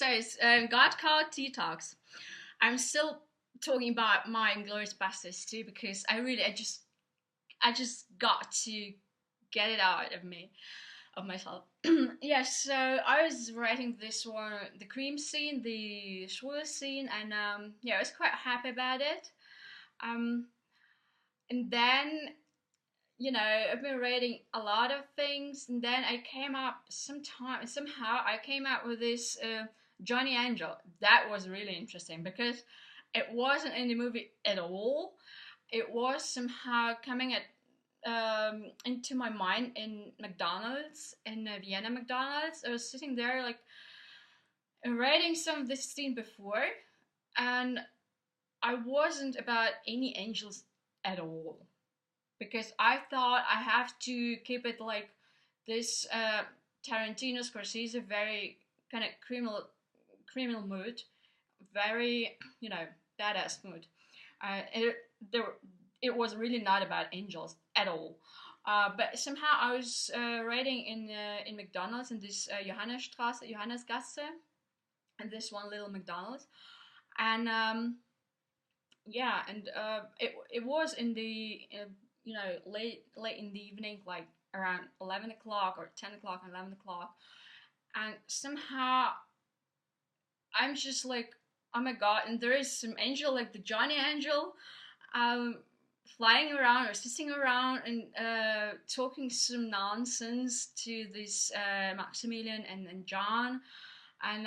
So it's God Called Detox. I'm still talking about my Inglorious Bastards 2 because I just got to get it out of me, of myself. Yeah, so I was writing this one, the cream scene, the schwul scene, and yeah, I was quite happy about it. Um, and then I've been reading a lot of things, and then I came up somehow I came up with this Johnny Angel. That was really interesting because it wasn't in the movie at all. It was somehow coming at into my mind in McDonald's, in Vienna McDonald's. I was sitting there like writing some of this scene before, and I wasn't about any angels at all because I thought I have to keep it like this Tarantino Scorsese, very kind of criminal mood, very badass mood. It there it was really not about angels at all. But somehow I was riding in McDonald's in this Johannesgasse, and this one little McDonald's, and yeah, and it was in the late in the evening, like around 11 o'clock or 10 o'clock and 11 o'clock, and somehow I'm just like, oh my god! And there is some angel, like the Johnny Angel, um, flying around or sitting around and talking some nonsense to this Maximilian and John, and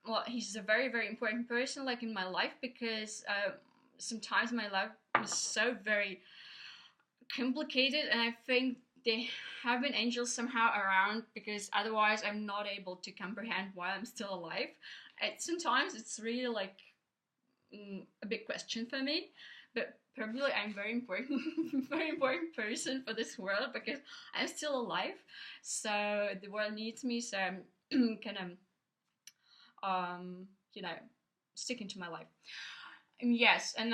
well, he's a very very important person like in my life because sometimes my life is so very complicated, and I think they have been angels somehow around because otherwise I'm not able to comprehend why I'm still alive. Sometimes it's really like a big question for me, but probably I'm very important, very important person for this world because I'm still alive. So the world needs me. So I'm kind of um, you know sticking to my life. Yes, and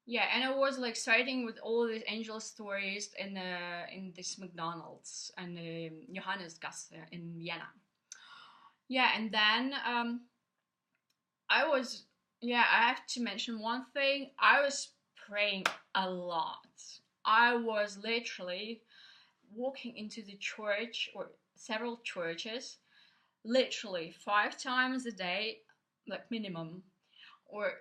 yeah, and I was like starting with all these angel stories in this McDonald's and Johannesgasse in Vienna. Yeah, and then I was yeah, I have to mention one thing. I was praying a lot. I was literally walking into the church or several churches, literally 5 times a day, like minimum, or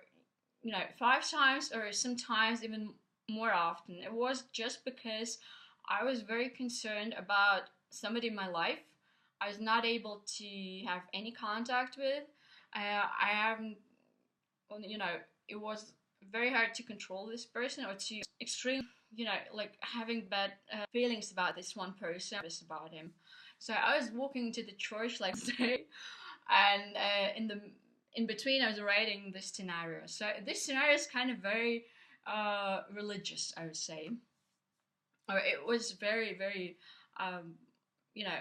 5 times or sometimes even more often. It was just because I was very concerned about somebody in my life I was not able to have any contact with. I haven't, well, it was very hard to control this person or to extreme, like having bad feelings about this one person, just about him. So I was walking to the church like today, and in between I was writing this scenario. So this scenario is kind of very religious, I would say, or it was very very, you know,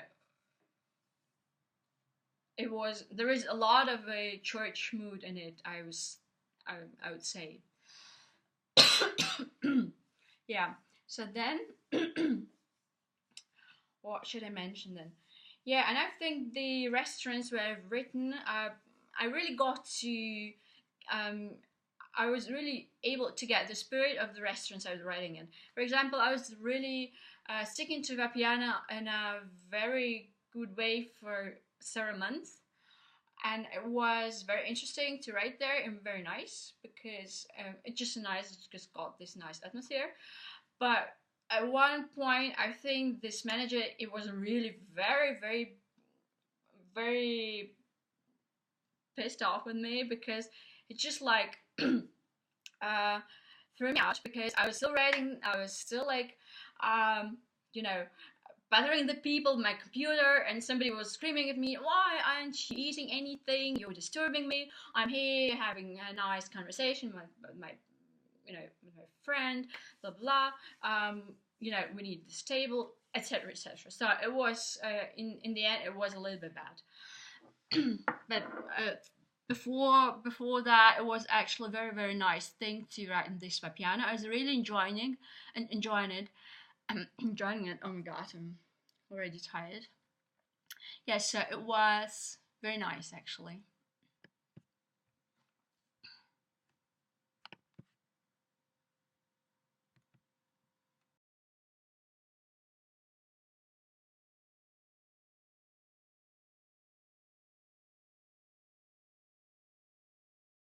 it was there is a lot of a church mood in it. I would say, yeah. So then, what should I mention then? Yeah, and I think the restaurants where I've written, I really got to, um, I was really able to get the spirit of the restaurants I was writing in. For example, I was really sticking to Vapiana in a very good way for several months. And it was very interesting to write there and very nice because it just got this nice atmosphere. But at one point, I think this manager, it was really very, very, very pissed off with me because it just like uh, threw me out because I was still writing, I was still like, um, you know, bothering the people on my computer, and somebody was screaming at me, why aren't you eating anything? You're disturbing me. I'm here having a nice conversation with my with my friend, blah blah. We need this table, etc., etc. So it was in the end, it was a little bit bad. But before that, it was actually a very very nice thing to write in this piano. I was really enjoying it. I'm enjoying it. Oh my god, I'm already tired. Yeah, so it was very nice actually.